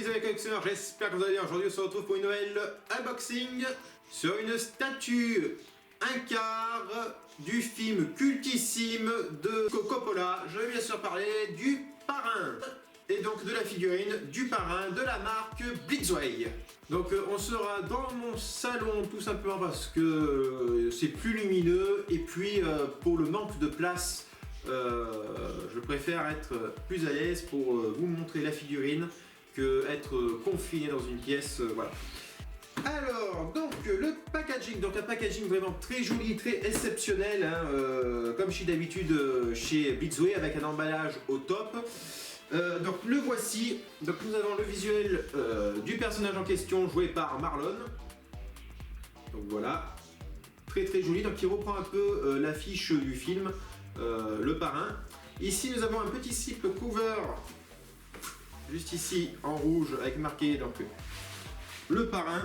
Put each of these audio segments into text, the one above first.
petits amis collectionneurs, j'espère que vous allez bien. Aujourd'hui on se retrouve pour une nouvelle unboxing sur une statue, un quart du film cultissime de Coppola. Je vais bien sûr parler du Parrain. Et donc de la figurine du Parrain de la marque Blitzway. Donc on sera dans mon salon tout simplement parce que c'est plus lumineux et puis pour le manque de place, je préfère être plus à l'aise pour vous montrer la figurine que être confiné dans une pièce, voilà. Alors, donc le packaging, donc un packaging vraiment très joli, très exceptionnel, hein, comme je suis d'habitude chez Blitzway avec un emballage au top. Donc le voici, donc nous avons le visuel du personnage en question joué par Marlon. Donc voilà, très joli, donc il reprend un peu l'affiche du film, Le Parrain. Ici nous avons un petit slip cover, juste ici en rouge avec marqué donc Le Parrain.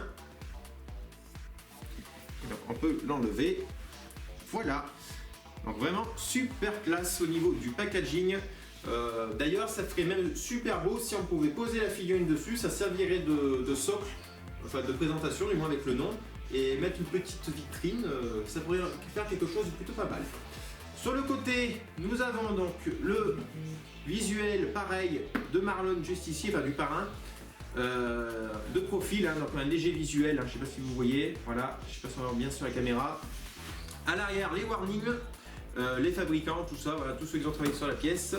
Et donc on peut l'enlever, voilà. Donc vraiment super classe au niveau du packaging. D'ailleurs ça ferait même super beau si on pouvait poser la figurine dessus, ça servirait de socle, enfin de présentation du moins avec le nom, et mettre une petite vitrine, ça pourrait faire quelque chose de plutôt pas mal. Sur le côté nous avons donc le visuel pareil de Marlon juste ici, enfin du Parrain, de profil, hein, donc un léger visuel, hein, je sais pas si vous voyez, voilà, je sais pas si on va voir bien sur la caméra. À l'arrière les warnings, les fabricants, tout ça, voilà, tous ceux qui ont travaillé sur la pièce.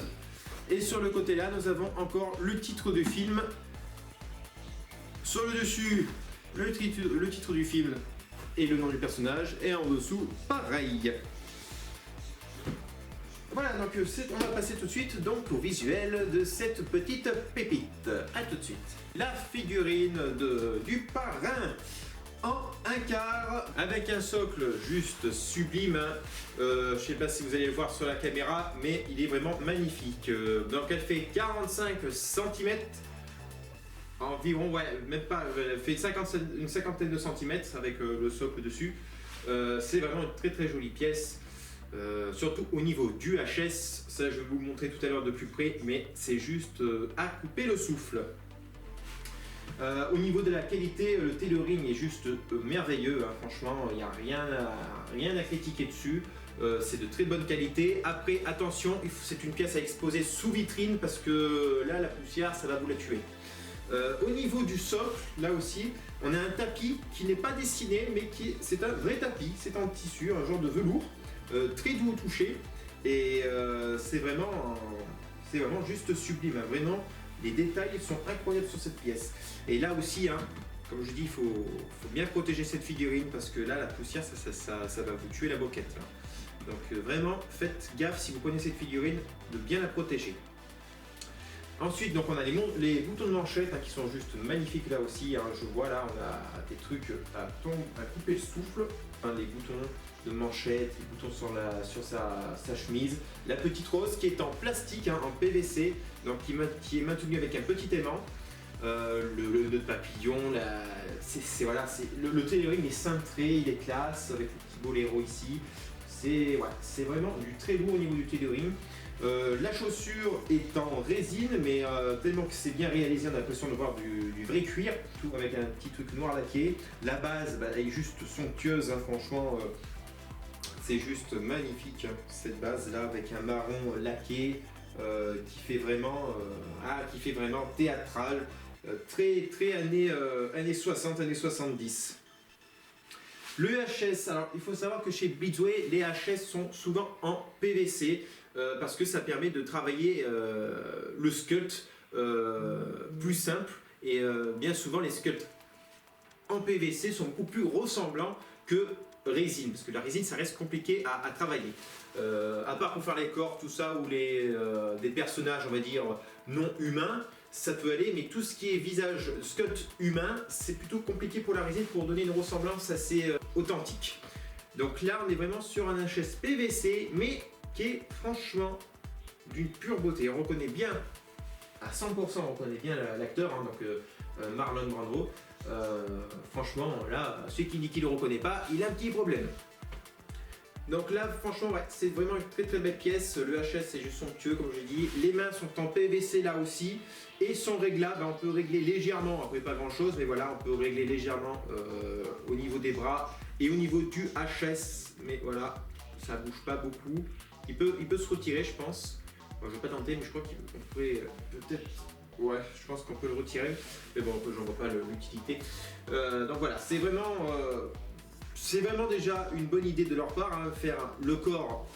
Et sur le côté là, nous avons encore le titre du film. Sur le dessus, le titre du film et le nom du personnage. Et en dessous, pareil. Voilà, donc on va passer tout de suite donc au visuel de cette petite pépite. A tout de suite. La figurine du Parrain en un quart avec un socle juste sublime, hein. Je sais pas si vous allez le voir sur la caméra, mais il est vraiment magnifique. Donc elle fait 45 cm environ, ouais, même pas, elle fait une cinquantaine de centimètres avec le socle dessus. C'est vraiment une très jolie pièce, surtout au niveau du HS. Ça je vais vous le montrer tout à l'heure de plus près, mais c'est juste à couper le souffle. Au niveau de la qualité, le tailoring est juste merveilleux, hein, franchement, il n'y a rien à critiquer dessus, c'est de très bonne qualité. Après, attention, c'est une pièce à exposer sous vitrine parce que là, la poussière, ça va vous la tuer. Au niveau du socle, là aussi, on a un tapis qui n'est pas dessiné, mais c'est un vrai tapis, c'est en tissu, un genre de velours, très doux au toucher, et c'est vraiment juste sublime, hein, vraiment. Les détails sont incroyables sur cette pièce. Et là aussi, hein, comme je dis, il faut bien protéger cette figurine parce que là, la poussière, ça va vous tuer la boquette. Hein. Donc vraiment, faites gaffe si vous prenez cette figurine de bien la protéger. Ensuite, donc on a les boutons de manchette, hein, qui sont juste magnifiques là aussi. Hein. Je vois là, on a des trucs à couper le souffle. Enfin, les boutons de manchette, les boutons sur sa chemise. La petite rose qui est en plastique, hein, en PVC, donc qui est maintenue avec un petit aimant. Le nœud de papillon, voilà, le tailoring est cintré, il est classe avec le petit boléro ici. C'est vraiment du très lourd au niveau du tailoring. La chaussure est en résine, mais tellement que c'est bien réalisé, on a l'impression de voir du vrai cuir, tout avec un petit truc noir laqué. La base, elle est juste somptueuse, hein, franchement, c'est juste magnifique, hein, cette base là avec un marron laqué qui fait vraiment théâtral, très années 60, années 70. Le HS, alors il faut savoir que chez Blitzway, les HS sont souvent en PVC parce que ça permet de travailler le sculpt plus simple, et bien souvent les sculpts en PVC sont beaucoup plus ressemblants que résine, parce que la résine ça reste compliqué à travailler. À part pour faire les corps, tout ça, ou des personnages on va dire non humains, ça peut aller, mais tout ce qui est visage sculpt humain, c'est plutôt compliqué pour la résine pour donner une ressemblance assez authentique. Donc là, on est vraiment sur un HS PVC, mais qui est franchement d'une pure beauté. On reconnaît bien, à 100%, on reconnaît bien l'acteur, hein, donc Marlon Brando. Franchement, là, celui qui dit qu'il ne le reconnaît pas, il a un petit problème. Donc là, franchement, ouais, c'est vraiment une très belle pièce. Le HS, c'est juste somptueux, comme j'ai dit. Les mains sont en PVC là aussi et sont réglables. On peut régler légèrement, après pas grand chose, mais voilà, on peut régler légèrement au niveau des bras et au niveau du HS. Mais voilà, ça bouge pas beaucoup. Il peut se retirer, je pense. Bon, je vais pas tenter, mais je crois qu'on pourrait peut-être. Ouais, je pense qu'on peut le retirer. Mais bon, j'en vois pas l'utilité. Donc voilà, c'est vraiment. C'est vraiment déjà une bonne idée de leur part, hein, faire le corps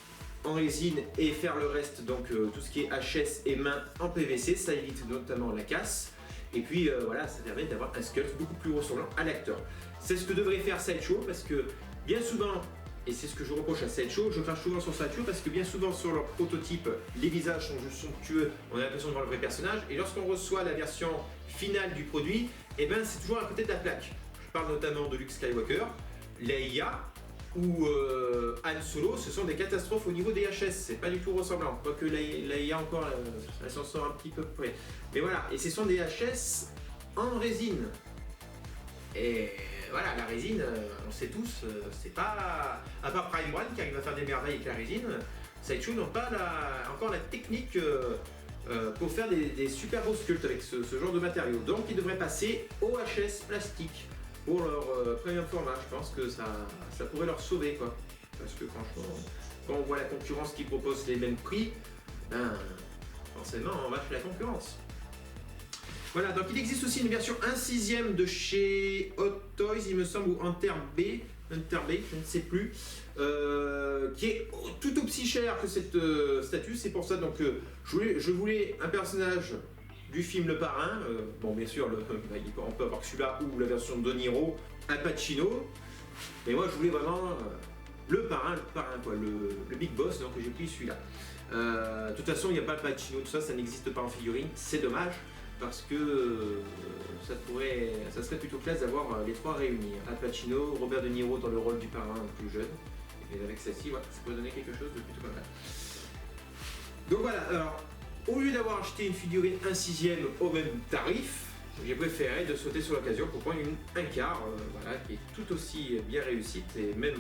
en résine et faire le reste, donc tout ce qui est HS et mains en PVC, ça évite notamment la casse. Et puis voilà, ça permet d'avoir un sculpt beaucoup plus ressemblant à l'acteur. C'est ce que devrait faire Sideshow parce que bien souvent, et c'est ce que je reproche à Sideshow, je crache souvent sur Sideshow parce que bien souvent sur leur prototype, les visages sont juste somptueux, on a l'impression de voir le vrai personnage, et lorsqu'on reçoit la version finale du produit, et ben c'est toujours à côté de la plaque. Je parle notamment de Luke Skywalker, Leia ou Han Solo, ce sont des catastrophes au niveau des HS, c'est pas du tout ressemblant. Quoique Leia encore, elle s'en sort un petit peu près. Mais voilà, et ce sont des HS en résine. Et voilà, la résine, on sait tous, c'est pas. À part Prime One qui arrive à faire des merveilles avec la résine, Sideshow n'ont pas encore la technique pour faire des super beaux sculpts avec ce genre de matériaux. Donc ils devraient passer au HS plastique. Pour leur premier format, je pense que ça pourrait leur sauver quoi. Parce que franchement, quand on voit la concurrence qui propose les mêmes prix, ben forcément on va chez la concurrence. Voilà, donc il existe aussi une version 1/6 de chez Hot Toys, il me semble, ou Hunter B, je ne sais plus, qui est tout aussi cher que cette statue. C'est pour ça donc je voulais un personnage du film Le Parrain, bon bien sûr on peut avoir que celui-là ou la version de De Niro, Al Pacino, mais moi je voulais vraiment le parrain quoi, le Big Boss, donc j'ai pris celui-là. De toute façon il n'y a pas Al Pacino, tout ça, ça n'existe pas en figurine, c'est dommage, parce que ça serait plutôt classe d'avoir les trois réunis, Al Pacino, Robert De Niro dans le rôle du parrain plus jeune, et avec celle-ci, voilà, ça peut donner quelque chose de plutôt pas mal. Donc voilà, alors au lieu d'avoir acheté une figurine 1/6 au même tarif, j'ai préféré de sauter sur l'occasion pour prendre une 1/4, voilà, qui est tout aussi bien réussite, et même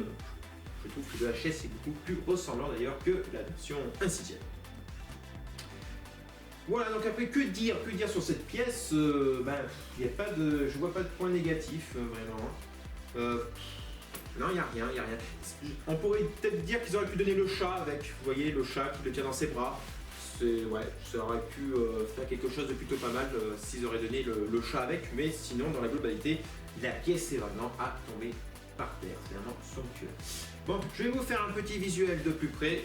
je trouve que le HS est beaucoup plus ressemblant d'ailleurs que la version 1/6. Voilà, donc après que dire sur cette pièce, je vois pas de point négatif vraiment. Non, il n'y a rien. On pourrait peut-être dire qu'ils auraient pu donner le chat avec, vous voyez, le chat qui le tient dans ses bras. Ouais, ça aurait pu faire quelque chose de plutôt pas mal s'ils auraient donné le chat avec, mais sinon dans la globalité, la pièce est vraiment à tomber par terre, c'est vraiment somptueux. Bon, je vais vous faire un petit visuel de plus près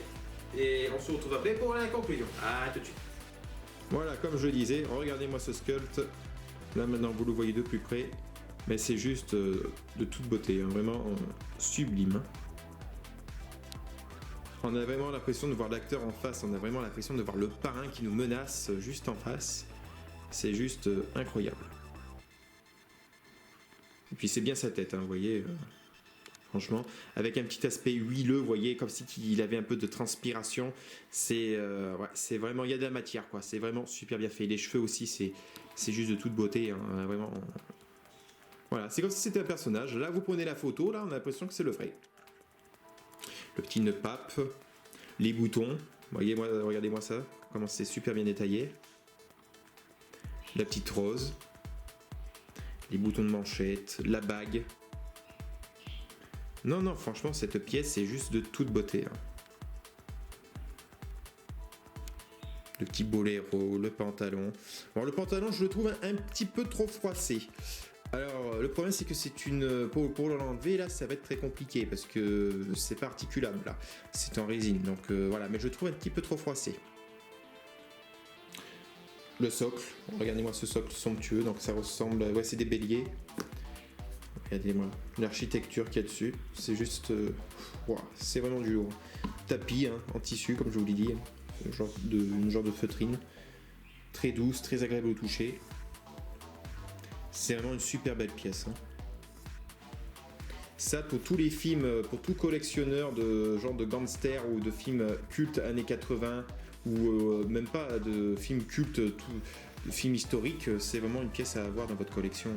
et on se retrouve après pour la conclusion. À tout de suite. Voilà, comme je le disais, regardez-moi ce sculpt. Là maintenant vous le voyez de plus près, mais c'est juste de toute beauté, hein, vraiment sublime. On a vraiment l'impression de voir l'acteur en face, on a vraiment l'impression de voir le parrain qui nous menace juste en face. C'est juste incroyable. Et puis c'est bien sa tête, hein, vous voyez, franchement, avec un petit aspect huileux, vous voyez, comme si il avait un peu de transpiration. C'est vraiment, il y a de la matière, quoi. C'est vraiment super bien fait. Les cheveux aussi, c'est juste de toute beauté, hein, vraiment. Voilà, c'est comme si c'était un personnage. Là, vous prenez la photo, là, on a l'impression que c'est le vrai. Le petit nœud pape, les boutons, voyez-moi, regardez-moi ça, comment c'est super bien détaillé. La petite rose, les boutons de manchette, la bague. Non, franchement, cette pièce, c'est juste de toute beauté. Hein. Le petit boléro, le pantalon. Bon, le pantalon, je le trouve un petit peu trop froissé. Alors, le problème, c'est que c'est une. Pour l'enlever, là, ça va être très compliqué parce que c'est pas articulable, là. C'est en résine, donc voilà. Mais je le trouve un petit peu trop froissé. Le socle, regardez-moi ce socle somptueux, donc ça ressemble. Ouais, c'est des béliers. Regardez-moi l'architecture qu'il y a dessus. C'est juste. Wow, c'est vraiment du lourd. Tapis, hein, en tissu, comme je vous l'ai dit. Une genre de feutrine. Très douce, très agréable au toucher. C'est vraiment une super belle pièce. Hein. Ça, pour tous les films, pour tout collectionneur de genre de gangsters ou de films cultes années 80 ou même pas de films cultes, de films historiques, c'est vraiment une pièce à avoir dans votre collection.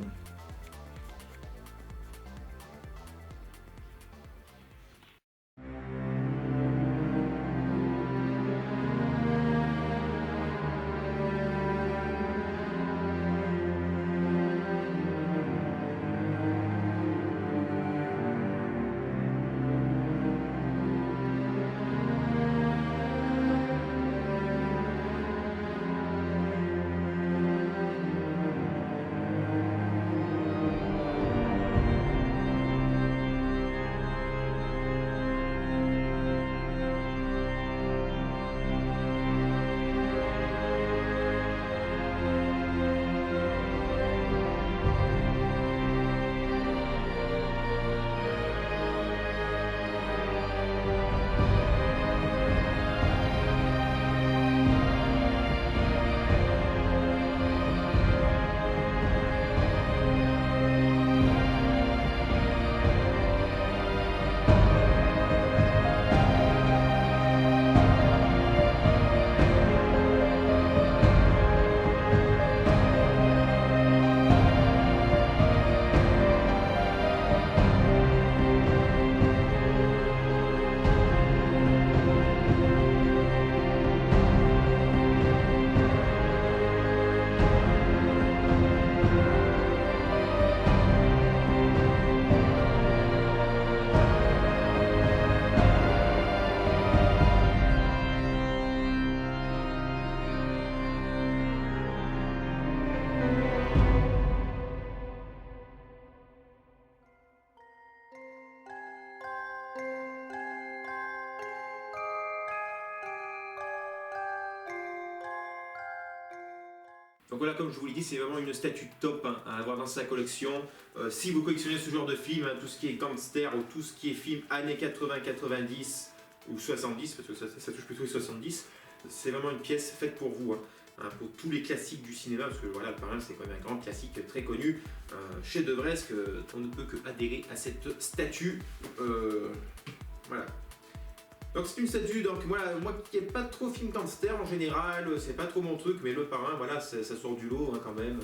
Donc voilà, comme je vous l'ai dit, c'est vraiment une statue top hein, à avoir dans sa collection. Si vous collectionnez ce genre de film, hein, tout ce qui est gangster ou tout ce qui est film années 80, 90 ou 70, parce que ça touche plutôt les 70, c'est vraiment une pièce faite pour vous. Hein, pour tous les classiques du cinéma, parce que voilà, le Parrain c'est quand même un grand classique très connu, chef-d'œuvresque, on ne peut que adhérer à cette statue. Voilà. Donc c'est une statue, donc voilà, moi qui n'ai pas trop film gangster en général, c'est pas trop mon truc, mais le Parrain, voilà, ça sort du lot hein, quand même.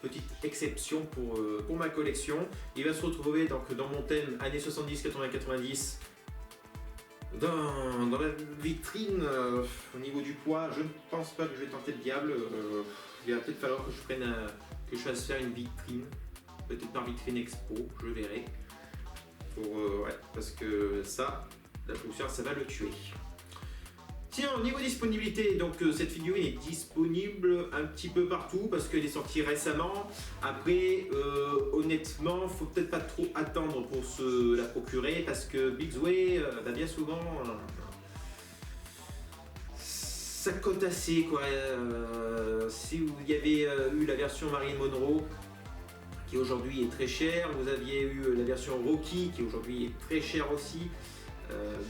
Petite exception pour ma collection. Il va se retrouver donc dans mon thème années 70, 80, 90. Dans la vitrine, au niveau du poids, je ne pense pas que je vais tenter le diable. Il va peut-être falloir que je fasse faire une vitrine, peut-être par vitrine expo, je verrai. Ouais, parce que ça, la poussière, ça va le tuer. Tiens, au niveau disponibilité, donc cette figurine est disponible un petit peu partout parce qu'elle est sortie récemment. Après, honnêtement, faut peut-être pas trop attendre pour se la procurer parce que Bigsway, bien souvent, ça cote assez quoi. Si vous y avez eu la version Marilyn Monroe, qui aujourd'hui est très chère, vous aviez eu la version Rocky, qui aujourd'hui est très chère aussi.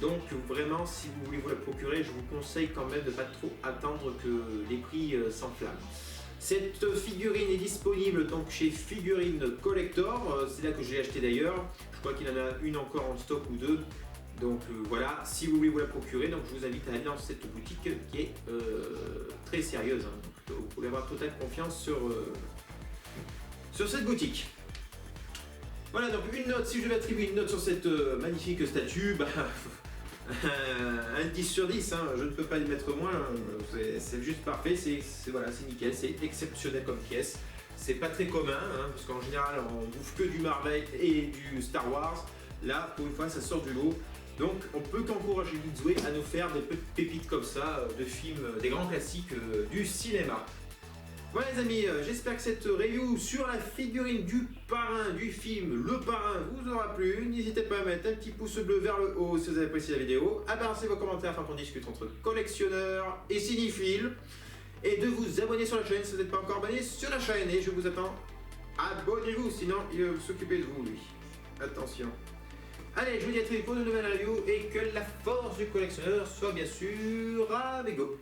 Donc vraiment, si vous voulez vous la procurer, je vous conseille quand même de ne pas trop attendre que les prix s'enflamment. Cette figurine est disponible donc chez Figurine Collector, c'est là que je l'ai acheté d'ailleurs. Je crois qu'il y en a une encore en stock ou deux. Donc voilà, si vous voulez vous la procurer, donc je vous invite à aller dans cette boutique qui est très sérieuse. Hein. Donc, vous pouvez avoir totale confiance sur cette boutique. Voilà, donc une note, si je devais attribuer une note sur cette magnifique statue, un 10 sur 10, hein, je ne peux pas y mettre moins, c'est juste parfait, c'est nickel, c'est exceptionnel comme pièce. C'est pas très commun, hein, parce qu'en général on bouffe que du Marvel et du Star Wars. Là, pour une fois, ça sort du lot. Donc on peut qu'encourager Bigsway à nous faire des petites pépites comme ça, de films, des grands classiques du cinéma. Voilà les amis, j'espère que cette review sur la figurine du Parrain du film Le Parrain vous aura plu. N'hésitez pas à mettre un petit pouce bleu vers le haut si vous avez apprécié la vidéo, à balancer vos commentaires afin qu'on discute entre collectionneurs et cinéphiles, et de vous abonner sur la chaîne si vous n'êtes pas encore abonné sur la chaîne. Et je vous attends, abonnez-vous, sinon il va s'occuper de vous lui. Attention. Allez, je vous dis à très vite pour de nouvelles reviews et que la force du collectionneur soit bien sûr avec vous.